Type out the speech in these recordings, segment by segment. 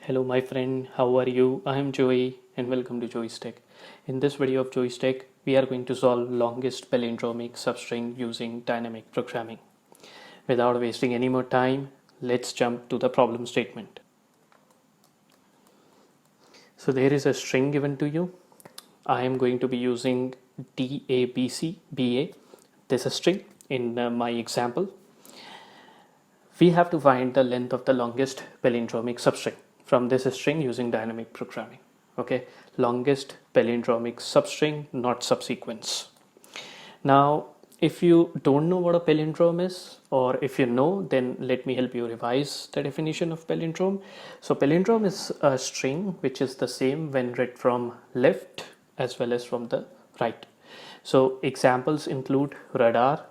Hello my friend, how are you? I am Joey and welcome to Joey's Tech. In this video of Joey's Tech, we are going to solve longest palindromic substring using dynamic programming. Without wasting any more time, let's jump to the problem statement. So there is a string given to you. I am going to be using DABCBA, this string in my example. We have to find the length of the longest palindromic substring from this string using dynamic programming. Okay, longest palindromic substring, not subsequence. Now, if you don't know what a palindrome is, or if you know, then let me help you revise the definition of palindrome. So palindrome is a string which is the same when read from left as well as from the right. So examples include radar,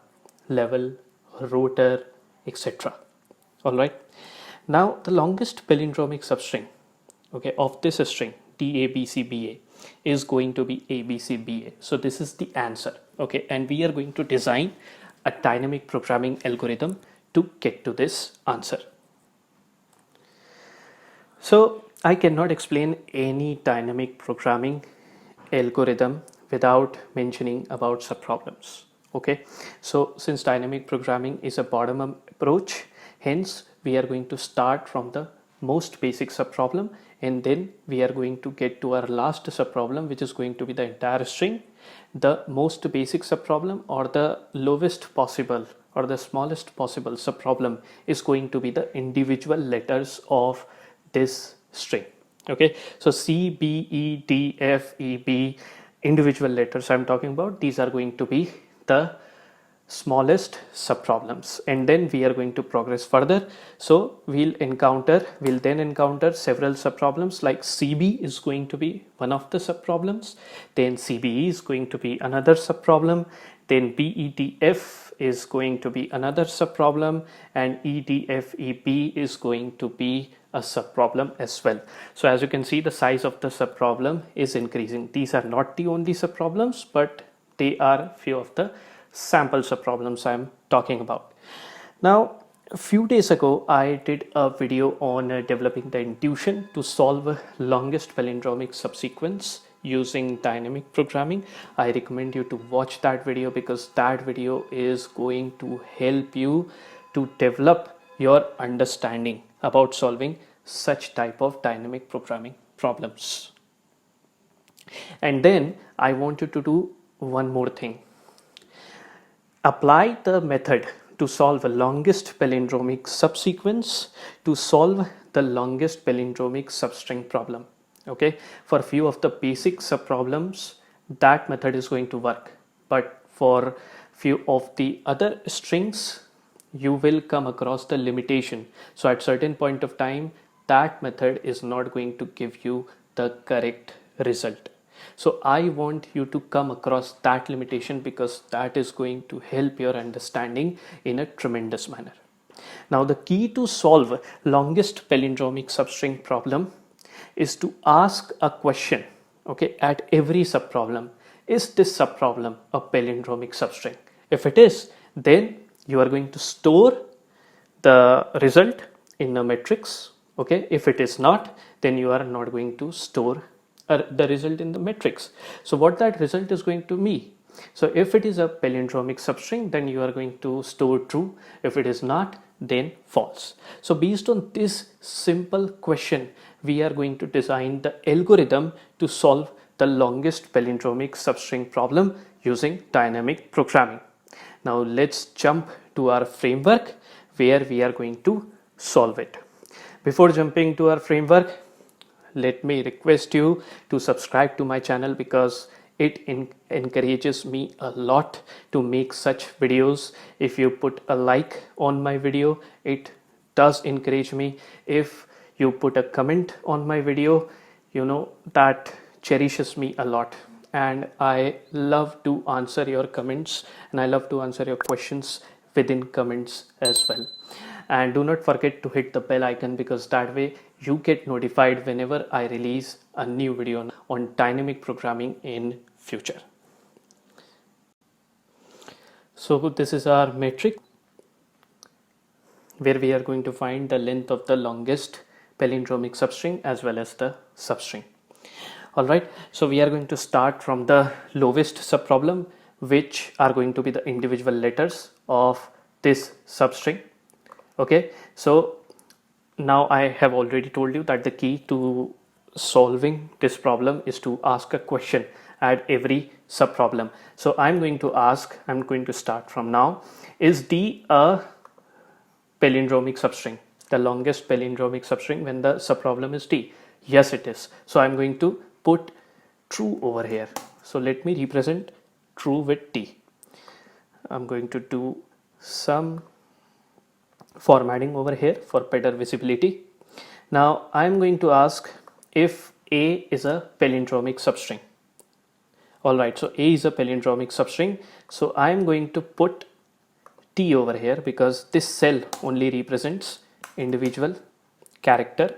level, rotor, etc. All right. Now the longest palindromic substring, okay, of this string DABCBA is going to be ABCBA. So this is the answer. Okay, and we are going to design a dynamic programming algorithm to get to this answer. So I cannot explain any dynamic programming algorithm without mentioning about subproblems. Okay, so since dynamic programming is a bottom-up approach, hence we are going to start from the most basic subproblem, and then we are going to get to our last subproblem, which is going to be the entire string. The most basic subproblem, or the lowest possible or the smallest possible subproblem, is going to be the individual letters of this string. Okay, so C, B, E, D, F, E, B, individual letters I'm talking about, these are going to be the smallest subproblems, and then we are going to progress further. So we'll then encounter several subproblems, like CB is going to be one of the subproblems, then CBE is going to be another subproblem, then BEDF is going to be another subproblem, and EDFEB is going to be a subproblem as well. So as you can see, the size of the subproblem is increasing. These are not the only subproblems, but they are few of the sample subproblems I'm talking about. Now, a few days ago, I did a video on developing the intuition to solve longest palindromic subsequence using dynamic programming. I recommend you to watch that video because that video is going to help you to develop your understanding about solving such type of dynamic programming problems. And then I want you to do one more thing. Apply the method to solve the longest palindromic subsequence to solve the longest palindromic substring problem. Okay, for a few of the basic subproblems, that method is going to work, but for few of the other strings, you will come across the limitation. So at certain point of time, that method is not going to give you the correct result. So I want you to come across that limitation because that is going to help your understanding in a tremendous manner. Now the key to solve longest palindromic substring problem is to ask a question, okay, at every subproblem. Is this subproblem a palindromic substring? If it is, then you are going to store the result in a matrix. Okay, if it is not, then you are not going to store the result in the matrix. So what that result is going to be? So if it is a palindromic substring, then you are going to store true. If it is not, then false. So based on this simple question, we are going to design the algorithm to solve the longest palindromic substring problem using dynamic programming. Now let's jump to our framework where we are going to solve it. Before jumping to our framework, let me request you to subscribe to my channel because it encourages me a lot to make such videos. If you put a like on my video, it does encourage me. If you put a comment on my video, that cherishes me a lot, and I love to answer your comments and I love to answer your questions within comments as well. And do not forget to hit the bell icon because that way you get notified whenever I release a new video on dynamic programming in future. So this is our matrix where we are going to find the length of the longest palindromic substring as well as the substring. Alright, so we are going to start from the lowest subproblem, which are going to be the individual letters of this substring. Okay, so now I have already told you that the key to solving this problem is to ask a question at every subproblem. So I'm going to start from now. Is D a palindromic substring, the longest palindromic substring when the subproblem is D? Yes, it is. So I'm going to put true over here. So let me represent true with T. I'm going to do some formatting over here for better visibility. Now I'm going to ask if A is a palindromic substring. Alright, so A is a palindromic substring. So I'm going to put T over here because this cell only represents individual character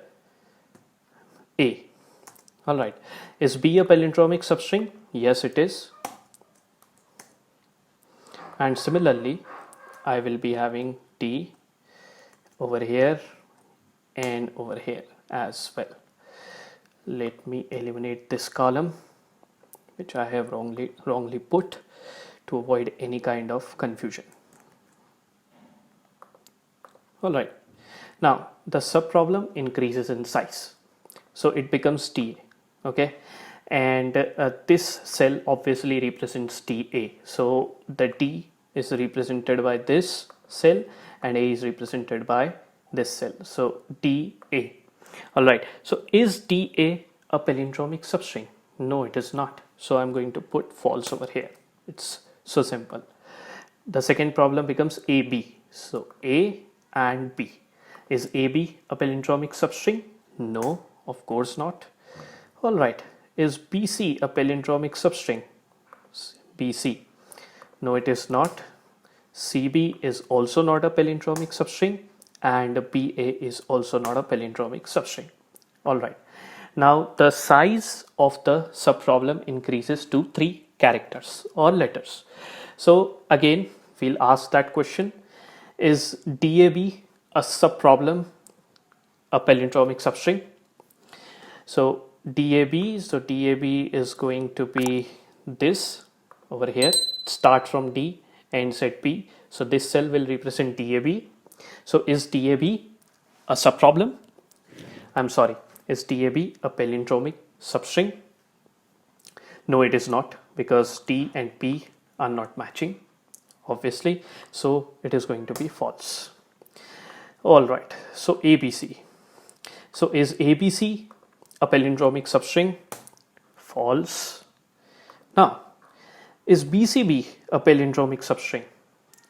A. Alright, is B a palindromic substring? Yes, it is. And similarly, I will be having T over here and over here as well. Let me eliminate this column which I have wrongly put to avoid any kind of confusion. Alright, now the subproblem increases in size, so it becomes TA, okay, and this cell obviously represents TA, so the D is represented by this cell and A is represented by this cell, so DA. Alright, so is DA a palindromic substring? No, it is not. So I'm going to put false over here. It's so simple. The second problem becomes AB. So A and B. Is AB a palindromic substring? No, of course not. Alright, is BC a palindromic substring? BC. No, it is not. CB is also not a palindromic substring and BA is also not a palindromic substring. Alright. Now the size of the subproblem increases to 3 characters or letters. So again, we'll ask that question. Is DAB a subproblem, a palindromic substring? So DAB is going to be this over here. Start from D, ends at B. So this cell will represent DAB. So is DAB a subproblem? I'm sorry. Is DAB a palindromic substring? No, it is not, because D and P are not matching, obviously. So it is going to be false. Alright, so ABC. So is ABC a palindromic substring? False. Now, is BCB a palindromic substring?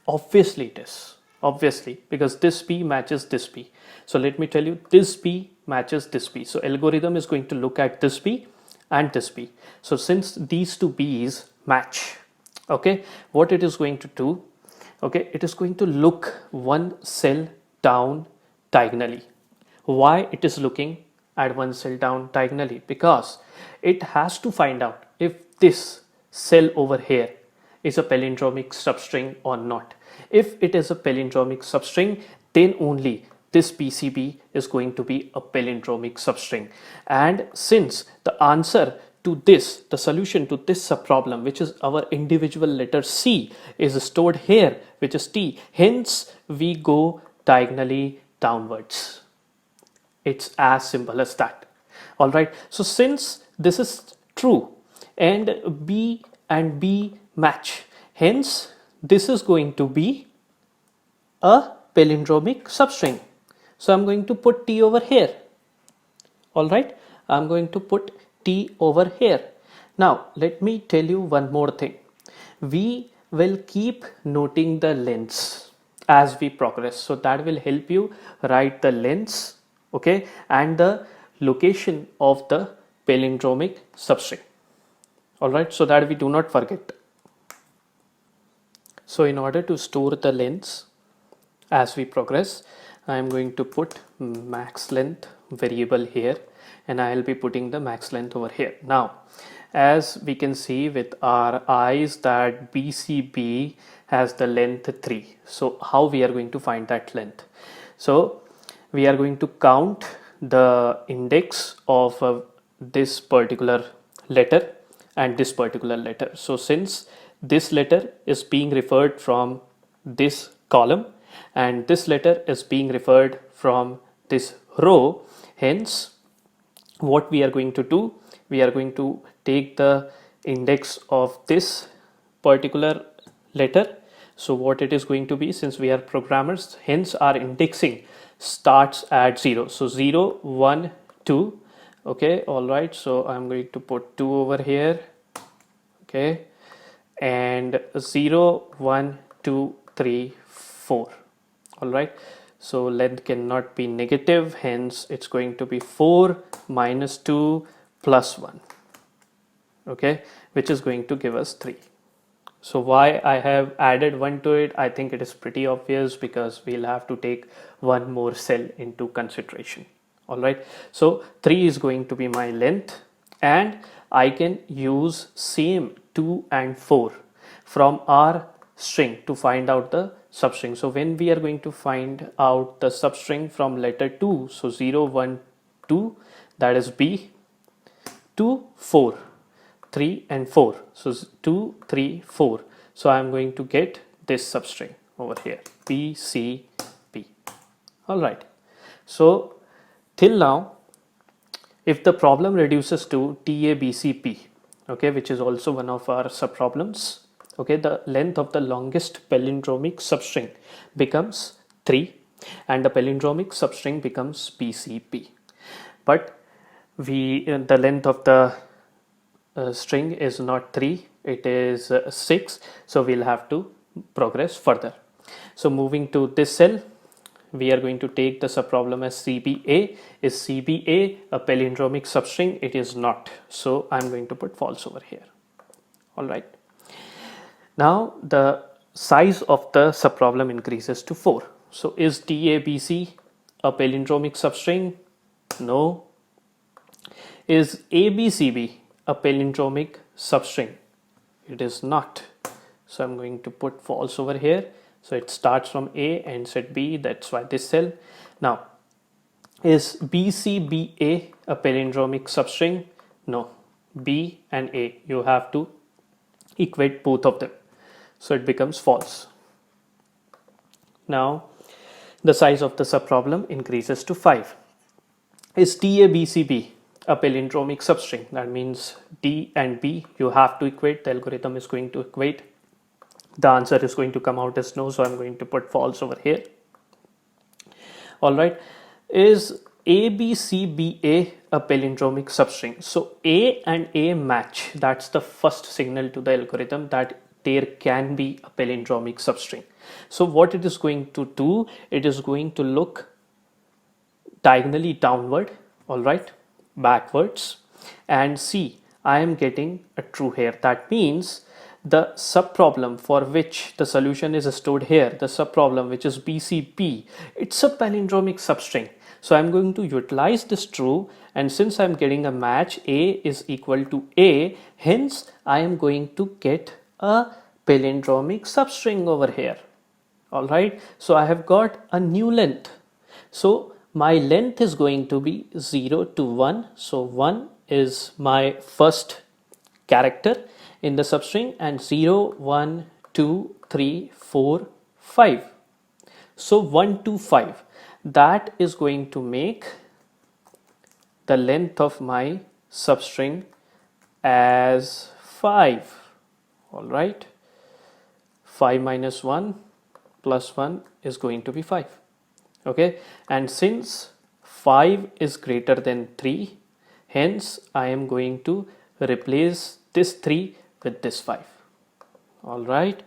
Obviously it is. Obviously, because this B matches this B. So let me tell you, this B matches this B. So algorithm is going to look at this B and this B. So since these two B's match, okay, what it is going to do, okay, it is going to look one cell down diagonally. Why it is looking at one cell down diagonally? Because it has to find out if this cell over here is a palindromic substring or not. If it is a palindromic substring, then only this PCB is going to be a palindromic substring. And since the answer to this, the solution to this subproblem, which is our individual letter C, is stored here, which is T, hence we go diagonally downwards. It's as simple as that. Alright, so since this is true and B match, hence this is going to be a palindromic substring. So I'm going to put T over here. Alright, I'm going to put T over here. Now let me tell you one more thing. We will keep noting the lengths as we progress. So that will help you write the lengths, okay, and the location of the palindromic substring. Alright, so that we do not forget. So in order to store the lengths as we progress, I am going to put max length variable here and I will be putting the max length over here. Now, as we can see with our eyes that BCB has the length 3. So how we are going to find that length? So we are going to count the index of this particular letter and this particular letter. So since this letter is being referred from this column and this letter is being referred from this row, hence what we are going to do, we are going to take the index of this particular letter. So what it is going to be, since we are programmers, hence our indexing starts at 0. So 0, 1, 2. Okay, all right. So I'm going to put 2 over here. Okay, and 0, 1, 2, 3, 4. All right. So length cannot be negative, hence it's going to be 4 minus 2 plus 1. Okay, which is going to give us 3. So why I have added 1 to it, I think it is pretty obvious, because we'll have to take one more cell into consideration. All right, so 3 is going to be my length, and I can use same 2 and 4 from our string to find out the substring. So when we are going to find out the substring from letter 2, so 0, 1, 2, that is B, 2, 4, 3 and 4. So 2, 3, 4. So I am going to get this substring over here, B, C, B. All right. So till now, if the problem reduces to TABCP, okay, which is also one of our subproblems, okay, the length of the longest palindromic substring becomes 3 and the palindromic substring becomes BCP. But the length of the string is not 3, it is 6, so we'll have to progress further. So moving to this cell, we are going to take the subproblem as CBA. Is CBA a palindromic substring? It is not, so I'm going to put false over here. All right. Now the size of the subproblem increases to 4. So is TABC a palindromic substring? No. Is ABCB a palindromic substring? It is not. So I'm going to put false over here. So it starts from A, ends at B, that's why this cell. Now, is BCBA a palindromic substring? No. B and A, you have to equate both of them. So it becomes false. Now, the size of the subproblem increases to 5. Is TABCB a palindromic substring? That means D and B you have to equate. The algorithm is going to equate. The answer is going to come out as no, so I'm going to put false over here. All right. Is ABCBA a palindromic substring? So A and A match. That's the first signal to the algorithm that there can be a palindromic substring. So what it is going to do, it is going to look diagonally downward, all right, backwards, and see I am getting a true here. That means the subproblem for which the solution is stored here, the subproblem which is BCP, it's a palindromic substring. So I'm going to utilize this true, and since I'm getting a match, A is equal to A, hence I am going to get a palindromic substring over here. All right, so I have got a new length. So my length is going to be 0 to 1. So 1 is my first character in the substring, and 0, 1, 2, 3, 4, 5. So 1 to 5, that is going to make the length of my substring as 5. All right, 5 minus 1 plus 1 is going to be 5. Okay, and since 5 is greater than 3, hence I am going to replace this 3 with this 5. All right,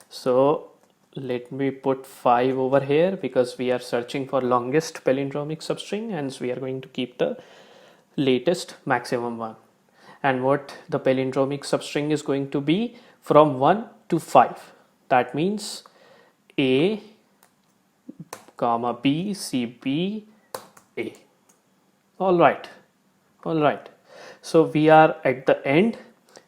so let me put 5 over here because we are searching for longest palindromic substring, and we are going to keep the latest maximum one. And what the palindromic substring is going to be from 1 to 5. That means A comma B, C, B, A. All right. So we are at the end,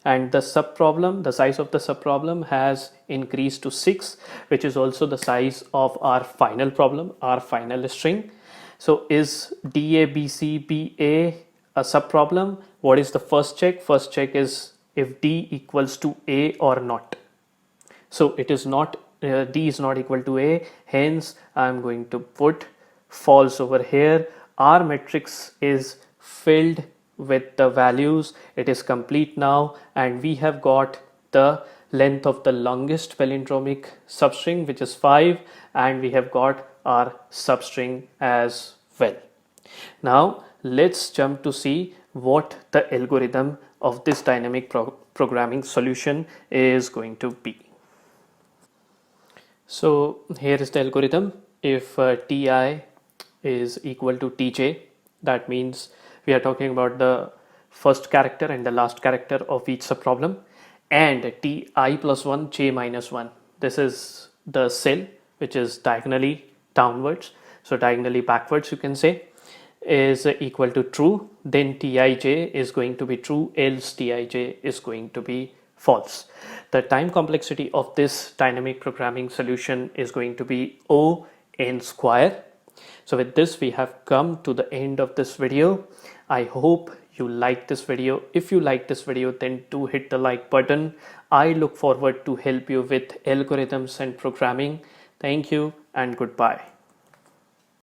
and the subproblem, the size of the subproblem has increased to 6, which is also the size of our final problem, our final string. So is DABCBA a subproblem? What is the first check? First check is if D equals to A or not. So it is not, D is not equal to A, hence I am going to put false over here. Our matrix is filled with the values, it is complete now, and we have got the length of the longest palindromic substring, which is 5, and we have got our substring as well. Now let's jump to see what the algorithm of this dynamic programming solution is going to be. So here is the algorithm. If Ti is equal to Tj, that means we are talking about the first character and the last character of each subproblem, and Ti plus 1, j minus 1. This is the cell which is diagonally downwards, so diagonally backwards you can say, is equal to true, then Tij is going to be true, else Tij is going to be false. The time complexity of this dynamic programming solution is going to be O n square. So with this we have come to the end of this video. I hope you like this video. If you like this video, then do hit the like button. I look forward to help you with algorithms and programming. Thank you and goodbye.